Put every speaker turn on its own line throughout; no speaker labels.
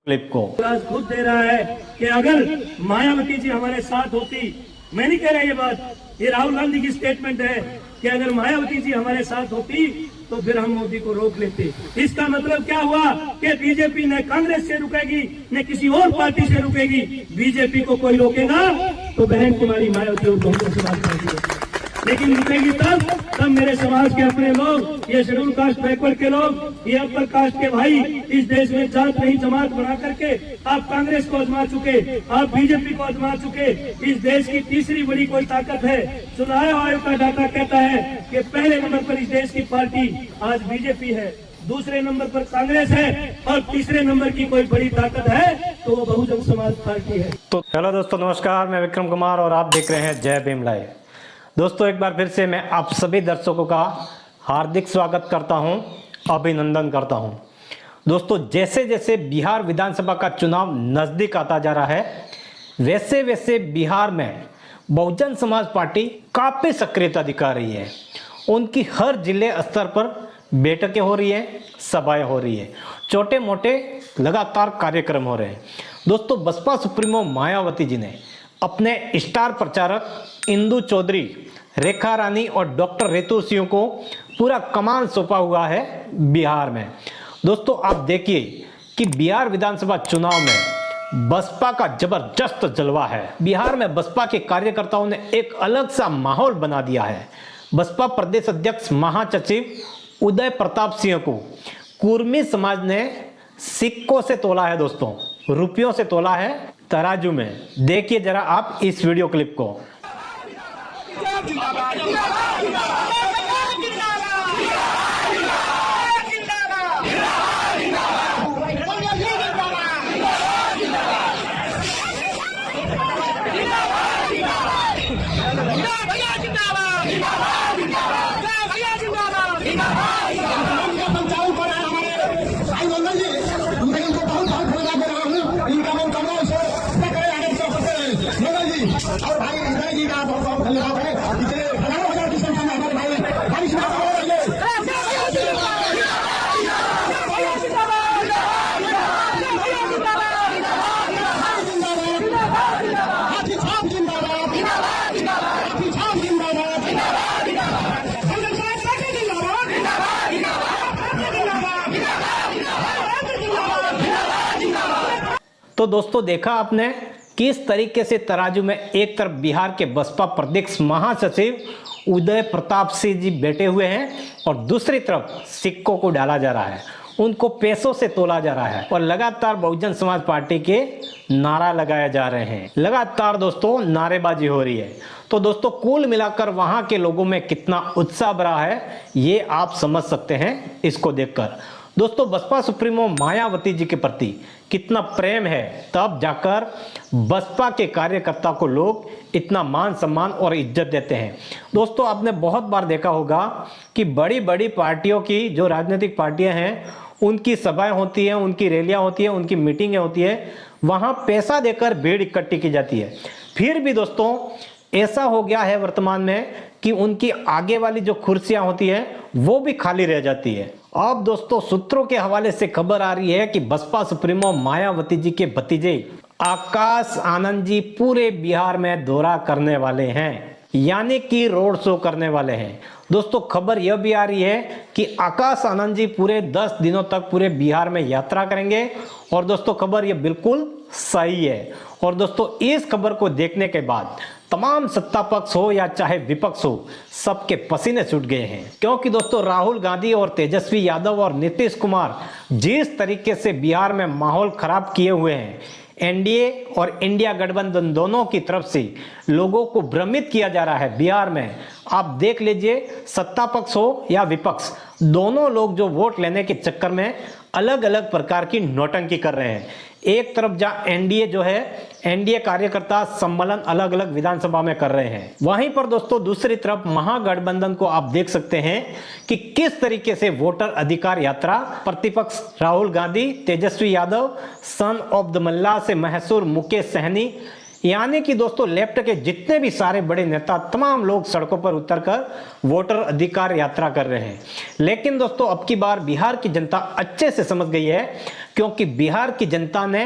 Clip को
खुद दे रहा है कि अगर मायावती जी हमारे साथ होती, मैं नहीं कह रहा ये बात, ये राहुल गांधी की स्टेटमेंट है कि अगर मायावती जी हमारे साथ होती तो फिर हम मोदी को रोक लेते। इसका मतलब क्या हुआ कि बीजेपी न कांग्रेस से रुकेगी न किसी और पार्टी से रुकेगी। बीजेपी को कोई रोकेगा तो बहन कुमारी मायावती और बहुजन समाज पार्टी, लेकिन रुकेगी तब मेरे समाज के अपने लोग, ये शेड्यूल कास्ट बैकवर्ड के लोग, ये अपर कास्ट के भाई इस देश में जात नहीं जमात बना करके आप कांग्रेस को आजमा चुके, आप बीजेपी को आजमा चुके। इस देश की तीसरी बड़ी कोई ताकत है, चुनाव आयोग का डाटा कहता है कि पहले नंबर पर इस देश की पार्टी आज बीजेपी है, दूसरे नंबर पर कांग्रेस है और तीसरे नंबर की कोई बड़ी ताकत है तो वो बहुजन समाज पार्टी है।
तो हेलो दोस्तों, नमस्कार, मैं विक्रम कुमार और आप देख रहे हैं जय भीम लाइव। दोस्तों, एक बार फिर से मैं आप सभी दर्शकों का हार्दिक स्वागत करता हूं, अभिनंदन करता हूं। दोस्तों, जैसे जैसे बिहार विधानसभा का चुनाव नज़दीक आता जा रहा है, वैसे वैसे बिहार में बहुजन समाज पार्टी काफ़ी सक्रियता दिखा रही है। उनकी हर जिले स्तर पर बैठकें हो रही है, सभाएं हो रही है, छोटे मोटे लगातार कार्यक्रम हो रहे हैं। दोस्तों, बसपा सुप्रीमो मायावती जी ने अपने स्टार प्रचारक इंदु चौधरी, रेखा रानी और डॉक्टर रेतु सिंह को पूरा कमान सौंपा हुआ है बिहार में। दोस्तों, आप देखिए कि बिहार विधानसभा चुनाव में बसपा का जबरदस्त जलवा है। बिहार में बसपा के कार्यकर्ताओं ने एक अलग सा माहौल बना दिया है। बसपा प्रदेश अध्यक्ष महासचिव उदय प्रताप सिंह को कुर्मी समाज ने सिक्कों से तोला है। दोस्तों, रुपयों से तोला है, तराजू में। देखिए जरा आप इस वीडियो क्लिप को।
और भाई हृदय जी का बहुत बहुत धन्यवाद है। इतने हजारों हजार की संख्या में हमारे भाई
तो दोस्तों, देखा आपने किस तरीके से तराजू में एक तरफ बिहार के बसपा प्रदेश महासचिव उदय प्रताप सिंह जी बैठे हुए हैं और दूसरी तरफ सिक्कों को डाला जा रहा है, उनको पैसों से तोला जा रहा है और लगातार बहुजन समाज पार्टी के नारा लगाए जा रहे हैं। लगातार दोस्तों नारेबाजी हो रही है। तो दोस्तों, कुल मिलाकर वहां के लोगों में कितना उत्साह भरा है ये आप समझ सकते हैं इसको देखकर। दोस्तों, बसपा सुप्रीमो मायावती जी के प्रति कितना प्रेम है, तब जाकर बसपा के कार्यकर्ता को लोग इतना मान सम्मान और इज्जत देते हैं। दोस्तों, आपने बहुत बार देखा होगा कि बड़ी बड़ी पार्टियों की, जो राजनीतिक पार्टियां हैं, उनकी सभाएं होती हैं, उनकी रैलियां होती हैं, उनकी मीटिंगें होती है, वहां पैसा देकर भीड़ इकट्ठी की जाती है। फिर भी दोस्तों, ऐसा हो गया है वर्तमान में कि उनकी आगे वाली जो कुर्सियां होती है वो भी खाली रह जाती है। अब दोस्तों, सूत्रों के हवाले से खबर आ रही है कि बसपा सुप्रीमो मायावती जी के भतीजे आकाश आनंद जी पूरे बिहार में दौरा करने वाले हैं, यानी कि रोड शो करने वाले हैं। दोस्तों, खबर यह भी आ रही है कि आकाश आनंद जी पूरे 10 दिनों तक पूरे बिहार में यात्रा करेंगे और दोस्तों, खबर यह बिल्कुल सही है। और दोस्तों, इस खबर को देखने के बाद तमाम सत्ता पक्ष हो या चाहे विपक्ष हो, सबके पसीने छूट गए हैं। क्योंकि दोस्तों, राहुल गांधी और तेजस्वी यादव और नीतीश कुमार जिस तरीके से बिहार में माहौल खराब किए हुए हैं, एनडीए और इंडिया गठबंधन दोनों की तरफ से लोगों को भ्रमित किया जा रहा है बिहार में। आप देख लीजिए, सत्ता पक्ष हो या विपक्ष, दोनों लोग जो वोट लेने के चक्कर में अलग अलग प्रकार की नौटंकी कर रहे हैं। एक तरफ जहां एनडीए जो है, एनडीए कार्यकर्ता सम्मेलन अलग अलग विधानसभा में कर रहे हैं, वहीं पर दोस्तों दूसरी तरफ महागठबंधन को आप देख सकते हैं कि किस तरीके से वोटर अधिकार यात्रा प्रतिपक्ष Rahul Gandhi, Tejashwi Yadav, son of the मल्ला से मशहूर मुकेश सहनी, यानी कि दोस्तों लेफ्ट के जितने भी सारे बड़े नेता, तमाम लोग सड़कों पर उतरकर वोटर अधिकार यात्रा कर रहे हैं। लेकिन दोस्तों, अब की बार बिहार की जनता अच्छे से समझ गई है क्योंकि बिहार की जनता ने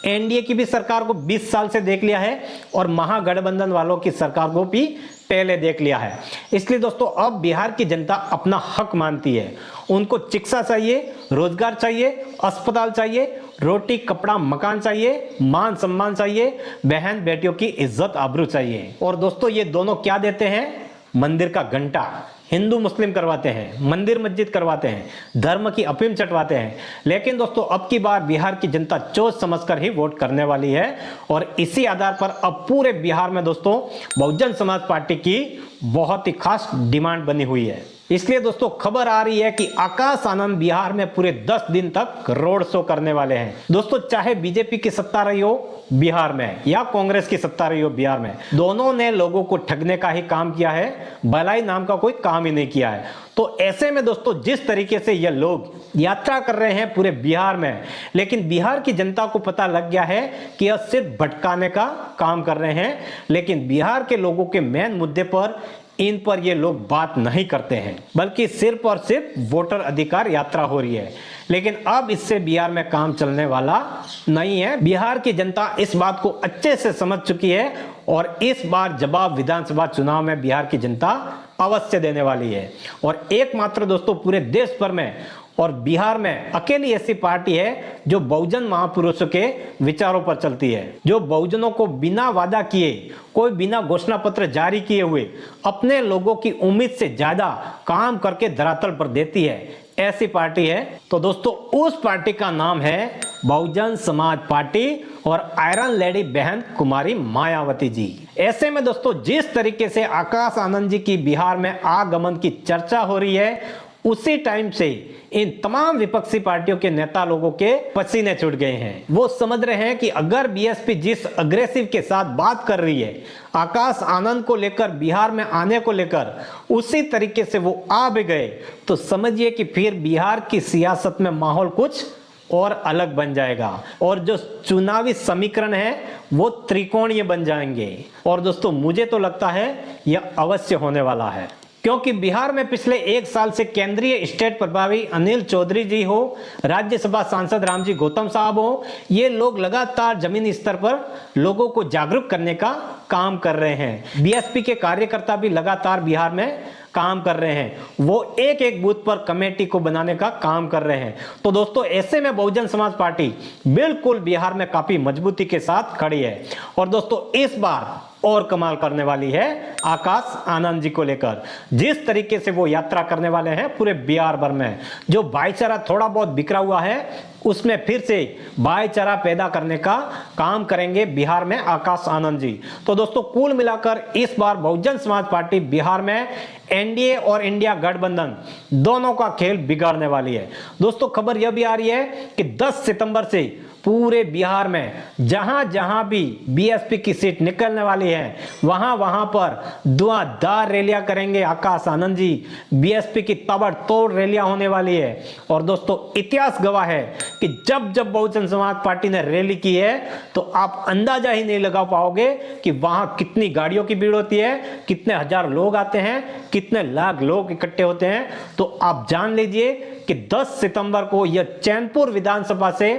एनडीए की भी सरकार को 20 साल से देख लिया है और महागठबंधन वालों की सरकार को भी पहले देख लिया है। इसलिए दोस्तों अब बिहार की जनता अपना हक मानती है। उनको शिक्षा चाहिए, रोजगार चाहिए, अस्पताल चाहिए, रोटी कपड़ा मकान चाहिए, मान सम्मान चाहिए, बहन बेटियों की इज्जत आबरू चाहिए। और दोस्तों ये दोनों क्या देते हैं? मंदिर का घंटा हिंदू मुस्लिम करवाते हैं, मंदिर मस्जिद करवाते हैं, धर्म की अफीम चटवाते हैं। लेकिन दोस्तों अब की बार बिहार की जनता सोच समझकर ही वोट करने वाली है और इसी आधार पर अब पूरे बिहार में दोस्तों बहुजन समाज पार्टी की बहुत ही खास डिमांड बनी हुई है। इसलिए दोस्तों खबर आ रही है कि आकाश आनंद बिहार में पूरे 10 दिन तक रोड शो करने वाले हैं। दोस्तों चाहे बीजेपी की सत्ता रही हो बिहार में या कांग्रेस की सत्ता रही हो बिहार में, दोनों ने लोगों को ठगने का ही काम किया है, भलाई नाम का कोई काम ही नहीं किया है। तो ऐसे में दोस्तों जिस तरीके से ये लोग यात्रा कर रहे हैं पूरे बिहार में, लेकिन बिहार की जनता को पता लग गया है कि यह सिर्फ भटकाने का काम कर रहे हैं, लेकिन बिहार के लोगों के मेन मुद्दे पर इन पर ये लोग बात नहीं करते हैं, बल्कि सिर्फ और सिर्फ वोटर अधिकार यात्रा हो रही है। लेकिन अब इससे बिहार में काम चलने वाला नहीं है। बिहार की जनता इस बात को अच्छे से समझ चुकी है और इस बार जवाब विधानसभा चुनाव में बिहार की जनता अवश्य देने वाली है। और एकमात्र दोस्तों पूरे देश भर में और बिहार में अकेली ऐसी पार्टी है जो बहुजन महापुरुषों के विचारों पर चलती है, जो बहुजनों को बिना वादा किए, कोई बिना घोषणा पत्र जारी किए हुए अपने लोगों की उम्मीद से ज्यादा काम करके धरातल पर देती है, ऐसी पार्टी है। तो दोस्तों उस पार्टी का नाम है बहुजन समाज पार्टी और आयरन लेडी बहन कुमारी मायावती जी। ऐसे में दोस्तों जिस तरीके से आकाश आनंद जी की बिहार में आगमन की चर्चा हो रही है, उसी टाइम से इन तमाम विपक्षी पार्टियों के नेता लोगों के पसीने छूट गए हैं। वो समझ रहे हैं कि अगर बीएसपी जिस अग्रेसिव के साथ बात कर रही है आकाश आनंद को लेकर, बिहार में आने को लेकर, उसी तरीके से वो आ भी गए तो समझिए कि फिर बिहार की सियासत में माहौल कुछ और अलग बन जाएगा और जो चुनावी समीकरण है वो त्रिकोणीय बन जाएंगे। और दोस्तों मुझे तो लगता है यह अवश्य होने वाला है, क्योंकि बिहार में पिछले 1 साल से केंद्रीय स्टेट प्रभारी अनिल चौधरी जी हो, राज्यसभा सांसद रामजी गौतम साहब हो, ये लोग लगातार जमीनी स्तर पर लोगों को जागरूक करने का काम कर रहे हैं। बीएसपी के कार्यकर्ता भी लगातार बिहार में काम कर रहे हैं, वो एक एक बूथ पर कमेटी को बनाने का काम कर रहे हैं। तो दोस्तों ऐसे में बहुजन समाज पार्टी बिल्कुल बिहार में काफी मजबूती के साथ खड़ी है। और दोस्तों इस बार और कमाल करने वाली है आकाश आनंद जी को लेकर। जिस तरीके से वो यात्रा करने वाले हैं पूरे बिहार भर में, जो भाईचारा थोड़ा बहुत बिखरा हुआ है उसमें फिर से भाईचारा पैदा करने का काम करेंगे बिहार में आकाश आनंद जी। तो दोस्तों कुल मिलाकर इस बार बहुजन समाज पार्टी बिहार में एनडीए और इंडिया गठबंधन दोनों का खेल बिगाड़ने वाली है। दोस्तों खबर यह भी आ रही है कि 10 सितंबर से पूरे बिहार में जहां जहां भी बीएसपी की सीट निकलने वाली है वहां वहां पर धुआंधार रैलियां करेंगे आकाश आनंद जी। बीएसपी की ताबड़तोड़ रैलियां होने वाली है। और दोस्तों इतिहास गवाह है कि जब जब बहुजन समाज पार्टी ने रैली की है तो आप अंदाजा ही नहीं लगा पाओगे कि वहां कितनी गाड़ियों की भीड़ होती है, कितने हजार लोग आते हैं, कितने लाख लोग इकट्ठे होते हैं। तो आप जान लीजिए कि 10 सितंबर को यह चैनपुर विधानसभा से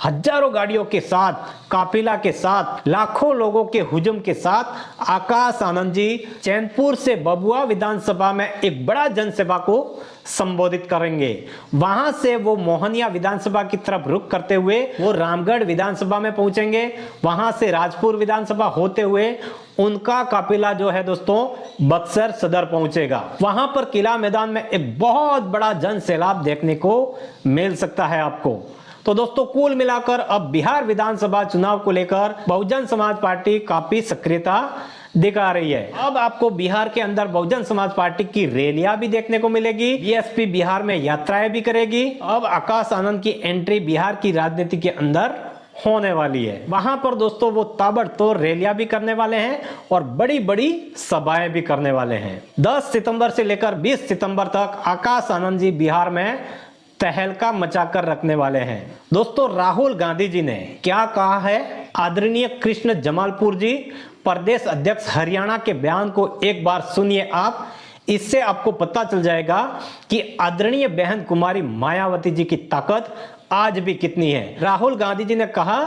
हजारों गाड़ियों के साथ, काफिला के साथ, लाखों लोगों के हुजूम के साथ आकाश आनंद जी चैनपुर से बबुआ विधानसभा में एक बड़ा जनसभा को संबोधित करेंगे। वहां से वो मोहनिया विधानसभा की तरफ रुख करते हुए वो रामगढ़ विधानसभा में पहुंचेंगे। वहां से राजपुर विधानसभा होते हुए उनका काफिला जो है दोस्तों बक्सर सदर पहुंचेगा। वहां पर किला मैदान में एक बहुत बड़ा जन सैलाब देखने को मिल सकता है आपको। तो दोस्तों कुल मिलाकर अब बिहार विधानसभा चुनाव को लेकर बहुजन समाज पार्टी काफी सक्रियता दिखा रही है। अब आपको बिहार के अंदर बहुजन समाज पार्टी की रैलियां भी देखने को मिलेगी, बीएसपी बिहार में यात्राएं भी करेगी। अब आकाश आनंद की एंट्री बिहार की राजनीति के अंदर होने वाली है। वहां पर दोस्तों वो ताबड़तोड़ रैलियां भी करने वाले हैं और बड़ी बड़ी सभाएं भी करने वाले हैं। 10 सितंबर से लेकर 20 सितंबर तक आकाश आनंद जी बिहार में तहलका मचाकर रखने वाले हैं। दोस्तों राहुल गांधी जी ने क्या कहा है, आदरणीय कृष्ण जमालपुर जी प्रदेश अध्यक्ष हरियाणा के बयान को एक बार सुनिए आप। इससे आपको पता चल जाएगा कि आदरणीय बहन कुमारी मायावती जी की ताकत आज भी कितनी है। राहुल गांधी जी ने कहा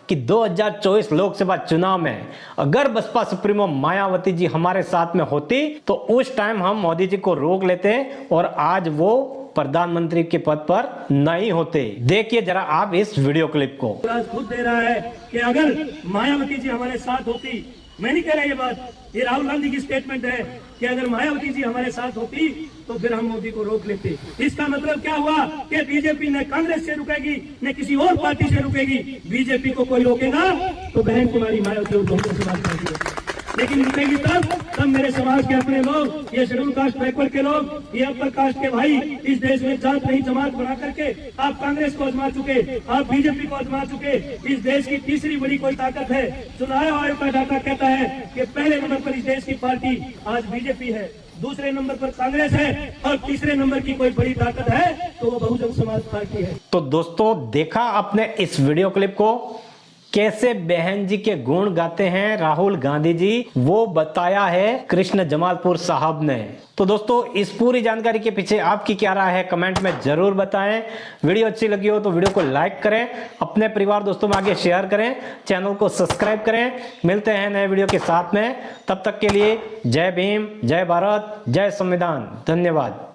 कि 2024 लोकसभा चुनाव में अगर बसपा सुप्रीमो मायावती जी हमारे साथ में होती तो उस टाइम हम मोदी जी को रोक लेते और आज वो प्रधानमंत्री के पद पर नहीं होते। देखिए जरा आप इस वीडियो क्लिप को।
आज खुद दे रहा है कि अगर मायावती जी हमारे साथ होती, मैं नहीं कह रहा ये बात, ये राहुल गांधी की स्टेटमेंट है कि अगर मायावती जी हमारे साथ होती तो फिर हम मोदी को रोक लेते। इसका मतलब क्या हुआ कि बीजेपी न कांग्रेस से रुकेगी न किसी और पार्टी से रुकेगी। बीजेपी को कोई रोकेगा तो बहन कुमारी मायावती और बहुजन समाज पार्टी है, लेकिन रुकेगी तब मेरे समाज के अपने लोग, ये शेड्यूल कास्ट बैकवर्ड के लोग, ये अपर कास्ट के भाई इस देश में जात नहीं जमात बना करके आप कांग्रेस को आजमा चुके, आप बीजेपी को आजमा चुके। इस देश की तीसरी बड़ी कोई ताकत है। चुनाव आयोग का डाटा कहता है कि पहले नंबर पर इस देश की पार्टी आज बीजेपी है, दूसरे नंबर पर कांग्रेस है और तीसरे नंबर की कोई बड़ी ताकत है तो वो बहुजन समाज पार्टी है।
तो दोस्तों देखा आपने इस वीडियो क्लिप को, कैसे बहन जी के गुण गाते हैं राहुल गांधी जी, वो बताया है कृष्ण जमालपुर साहब ने। तो दोस्तों इस पूरी जानकारी के पीछे आपकी क्या राय है कमेंट में जरूर बताएं। वीडियो अच्छी लगी हो तो वीडियो को लाइक करें, अपने परिवार दोस्तों में आगे शेयर करें, चैनल को सब्सक्राइब करें। मिलते हैं नए वीडियो के साथ में, तब तक के लिए जय भीम, जय भारत, जय संविधान। धन्यवाद।